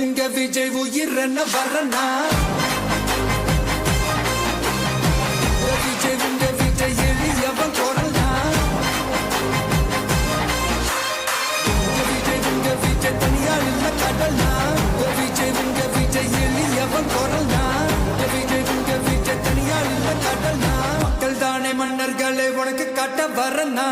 உங்க விஜய் உயிர் என்ன வரனா விஜய் உங்க விஜய் எளியவன் குரல்னா விஜய் உங்க விஜய் தனியால் இல்ல கடல்னா விஜய் உங்க விஜய் எளியவன் குரல்னா விஜய் உங்க விஜய் தனியால் இல்ல கடல்னா மக்கள் தானே மன்னர்களே உனக்கு காட்ட வரனா